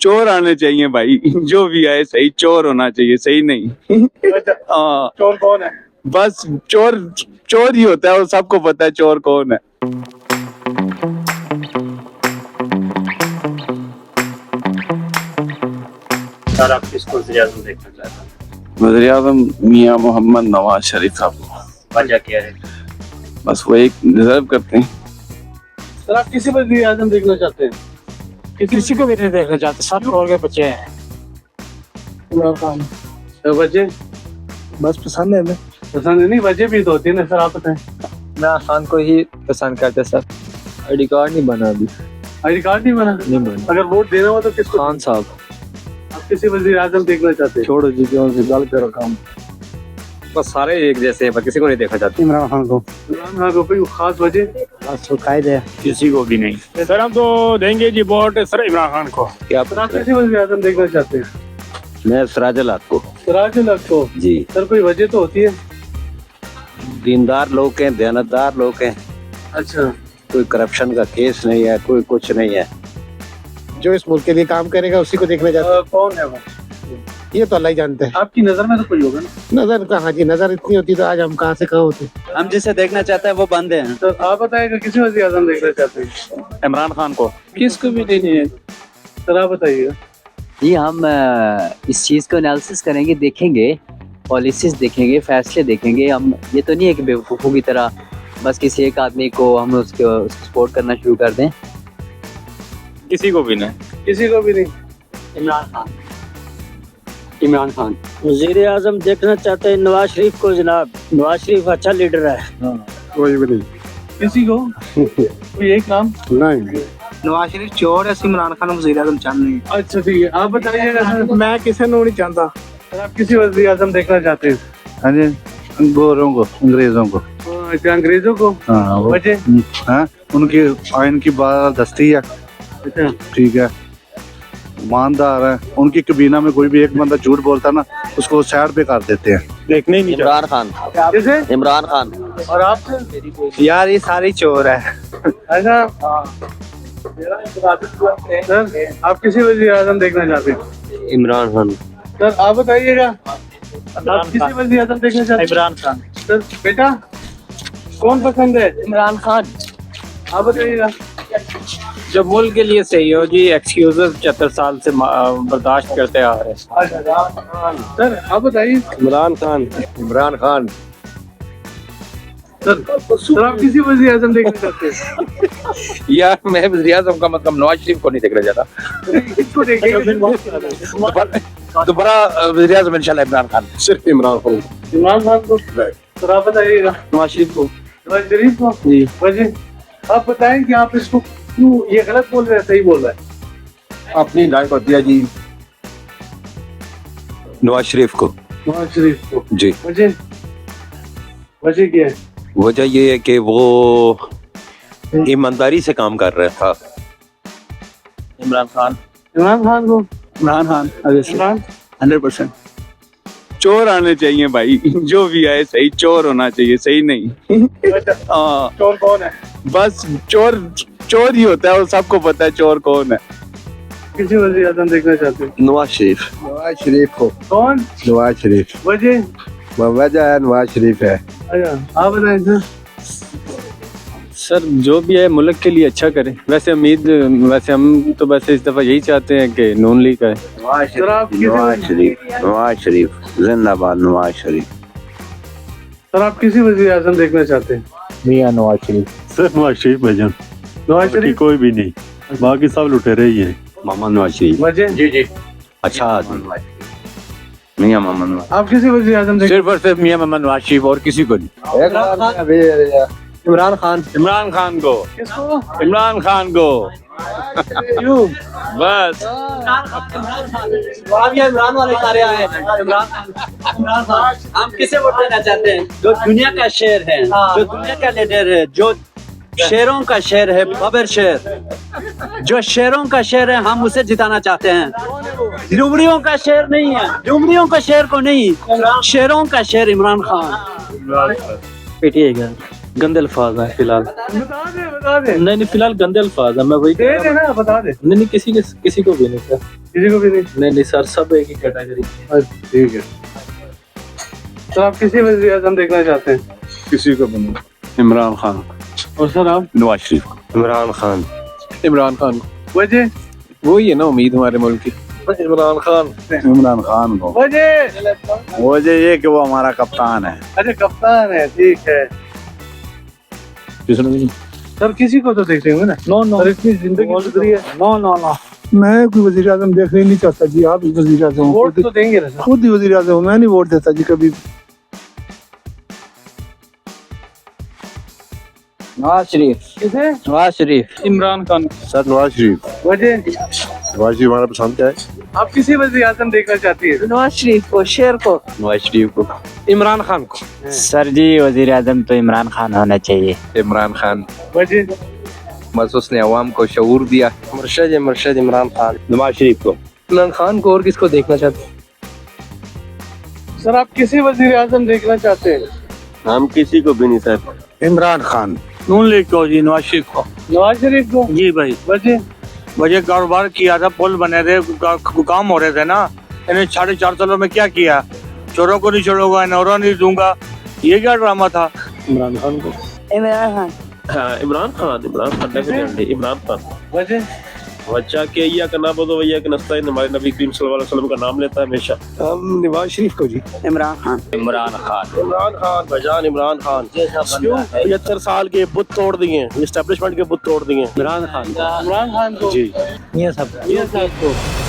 चोर आने चाहिए भाई, जो भी आए सही चोर होना चाहिए, सही नहीं। हाँ, चोर कौन है? बस चोर चोर ही होता है, वो सबको पता है चोर कौन है। सर आप किसको वज़ीर-ए-आज़म देखना चाहते हैं? वज़ीर-ए-आज़म मियां मोहम्मद नवाज शरीफ साहब को। वजह क्या है? बस वो एक डिजर्व करते हैं। सर आप किसी वज़ीर-ए-आज़म देखना चाहते हैं? किसी को भी नहीं देखना चाहते, सब करोड़ के बच्चे हैं। इमरान खान। वजह बस पसंद है हमें। पसंद नहीं, वजह भी तो होती है ना सर, आप बताएं। इमरान खान को ही पसंद करते सर। आईडी कार्ड नहीं बना अभी। आईडी कार्ड नहीं बना? नहीं बना। अगर वोट देना हो तो किसको? खान साहब। आप किसी वज़ीर-ए-आज़म देखना चाहते हैं? छोड़ो जी, क्यों से गल करो काम। बस सारे एक जैसे हैं, पर किसी को नहीं देखना चाहते। इमरान खान को। इमरान खान को कोई खास वजह? बस वो कायदे किसी को भी नहीं। सर हम तो देंगे जी वोट सर इमरान खान को। क्या सर आप किसी वज़ीर-ए-आज़म देखना चाहते हैं? मैं सिराजुल हक को। सिराजुल हक को। जी। सर कोई वजह तो होती है? दीनदार लोग हैं, दयानतदार लोग हैं, अच्छा। कोई करप्शन का केस नहीं है, कोई कुछ नहीं है। जो इस मुल्क के लिए काम करेगा उसी को देखना चाहते कौन है वो? हैं, ये तो अल्लाह ही जानते हैं। आपकी नजर में तो कोई होगा ना? नजर कहाँ जी, नजर इतनी होती तो आज हम कहाँ से कहाँ होते। हम जिसे देखना चाहते हैं वो बंद हैं। तो आप बताइएगा किसी वज़ीर-ए-आज़म देखना चाहते हैं? इमरान खान को। किसको भी नहीं है। सर आप बताइएगा। ये हम इस चीज़ को एनालिसिस करेंगे, देखेंगे, पॉलिसीज देखेंगे, फैसले देखेंगे। हम ये तो नहीं है कि बेवकूफ़ों की तरह बस किसी एक आदमी को हम उसको सपोर्ट करना शुरू कर दें। किसी को भी नहीं। किसी को भी नहीं। इमरान खान। इमरान खान। वज़ीर-ए-आज़म देखना चाहते हैं नवाज शरीफ को जनाब। नवाज शरीफ अच्छा लीडर है। कोई भी नहीं। किसी को? कोई एक नाम? नहीं। नवाज शरीफ चोर है, इमरान खान वज़ीर-ए-आज़म चाहते हैं। अच्छा ठीक है, आप बताइएगा सर। मैं किसी को नहीं चाहता। सर आप किसी वज़ीर-ए-आज़म देखना चाहते हैं? हाँ जी, गोरों को, अंग्रेजों को। अच्छा, अंग्रेजों को। हाँ वो वजह? हाँ, उनकी आइन की बादस्ती है। अच्छा। ठीक है, ईमानदार है। उनकी कबीना में कोई भी एक बंदा झूठ बोलता ना, उसको साइड पे कर देते हैं। देखने ही नहीं इमरान खान। जैसे? इमरान खान। और आप? यार ये सारी चोर है। अच्छा। सर आप किसी वज़ीर-ए-आज़म देखना चाहते हैं? इमरान खान। सर आप बताइएगा। आप किसी वज़ीर-ए-आज़म देखना चाहते हैं? इमरान खान। सर बेटा कौन पसंद है? इमरान खान। आप बताइएगा। जो मुल्क के लिए सही हो जी, एक्सक्यूजेस 75 साल से बर्दाश्त करते आ रहे हैं। सर आप बताइए। इमरान खान। इमरान खान। सर आप किसी वज़ीर-ए-आज़म देखना चाहते हैं? यार मैं वज़ीर-ए-आज़म का मतलब नवाज शरीफ को नहीं देखना चाहता। किसको देखेंगे? दोबारा वज़ीर-ए-आज़म इंशाल्लाह इमरान खान। सिर्फ इमरान खान। इमरान खान को। सर आप बताइएगा। नवाज शरीफ को। नवाज शरीफ को। जी। वजह आप बताएं कि आप इसको क्यों ये गलत बोल रहे हैं, सही बोल रहे हैं? अपनी लाइफ होती है जी। नवाज शरीफ को। नवाज शरीफ को। जी। वजह? वजह क्या है? वजह ये है कि वो ईमानदारी से काम कर रहा था। इमरान खान। इमरान खान को। इमरान खान। इमरान 100%। चोर आने चाहिए भाई, जो भी आए सही चोर होना चाहिए, सही नहीं। हाँ, चोर कौन है? बस चोर चोर ही होता है, वो सबको पता है चोर कौन है। किसी वज़ीर-ए-आज़म देखना चाहते हैं? नवाज शरीफ। नवाज शरीफ को। कौन? नवाज शरीफ। वजह? वजह है नवाज शरीफ है। अच्छा आप बताएं सर। सर जो भी है मुल्क के लिए अच्छा करें। वैसे हम तो वैसे इस दफ़ा यही चाहते हैं कि नून लीग आए। सर आप किसी नवाज शरीफ जिंदाबाद। नवाज शरीफ। सर आप किसी वज़ीर-ए-आज़म देखना चाहते हैं? मियां नवाज शरीफ। सिर्फ नवाज शरीफ भाईजान, नवाज शरीफ। कोई भी नहीं, बाकी सब लुटेरे ही है। मोहम्मद नवाज शरीफ वजह? जी जी। अच्छा आदमी। मियां मोहम्मद नवाज। आप किसी वज़ीर-ए-आज़म देखना? सिर्फ और सिर्फ मियां मोहम्मद नवाज शरीफ और किसी को नहीं। इमरान खान। इमरान खान को। किसको? इमरान खान को। क्यों? बस इमरान वाले सारे आए हैं। इमरान खान। हम किसे वोट देना चाहते हैं? जो दुनिया का शेर है, जो दुनिया का लीडर है, जो शेरों का शेर है, बबर शेर, जो शेरों का शेर है, हम उसे जिताना चाहते हैं। डुमरियों का शेर नहीं है, डुमरियों का शेर को नहीं, शेरों का शेर इमरान खान। पीटीए का गंदे अल्फाज है फिलहाल। बता दे बता दे। नहीं नहीं फिलहाल गंदे अल्फाज है, मैं वही दे दे ना, बता दे। नहीं नहीं किसी को भी नहीं सर। किसी को भी नहीं। नहीं सर, सब एक ही कैटेगरी। अच्छा, ठीक है। तो आप किसी वज़ीर आज़म देखना चाहते हैं? किसी को बनो। इमरान खान। और सर आप? नवाज शरीफ। इमरान खान। इमरान खान। वजह? वही है ना उम्मीद हमारे मुल्क की। इमरान खान। इमरान खान को। वजह ये कि वो हमारा कप्तान है। अच्छा, कप्तान है, ठीक है। सर किसी को तो देखते होंगे ना? नो। सर इतनी जिंदगी गुजरी है। नो। मैं कोई वजीर आजम देखना ही नहीं चाहता जी। आप वजीर आजम वोट तो देंगे ना सर? खुद ही वजीर आजम, मैं नहीं वोट देता जी कभी। नवाज शरीफ। किसे? नवाज शरीफ। इमरान खान। सर नवाज शरीफ। वजह? नवाज शरीफ हमारा पसंद है। आप किसी वज़ीर आज़म देखना चाहती है? नवाज शरीफ को, शेर को। नवाज शरीफ को। इमरान खान को। सर जी वजीर आजम तो इमरान खान होना चाहिए। इमरान खान। वजह? बस उसने अवाम को शऊर दिया। मुर्शद इमरान खान। नवाज शरीफ को। इमरान खान को। और किसको देखना चाहते? सर आप किसी वज़ीर आज़म देखना चाहते हैं? हम किसी को भी नहीं सर। इमरान खान। नून लीग को जी, नवाज शरीफ को। नवाज शरीफ को? जी भाई। वजह? वजह कारोबार किया था, पुल बने थे, काम हो रहे थे ना। इन्हें 4.5 सालों में क्या किया? चोरों को नहीं छोड़ूंगा, नौरों नहीं दूंगा, ये क्या ड्रामा था? इमरान खान को। इमरान खान। हाँ, इमरान खान डेफिनेटली इमरान खान। वजह? वजह के या का नाम बोलो, वैया के नस्ताइन हमारे नबी करीम सल्लल्लाहु अलैहि वसल्लम का नाम लेता है हमेशा। नवाज शरीफ को जी। इमरान खान। इमरान खान। इमरान खान भाईजान, इमरान खान। क्यों 75 साल के बुत तोड़ दिए, एस्टेब्लिशमेंट के बुत तोड़ दिए। इमरान खान। इमरान खान को? जी। मियां साहब मियां साहब को?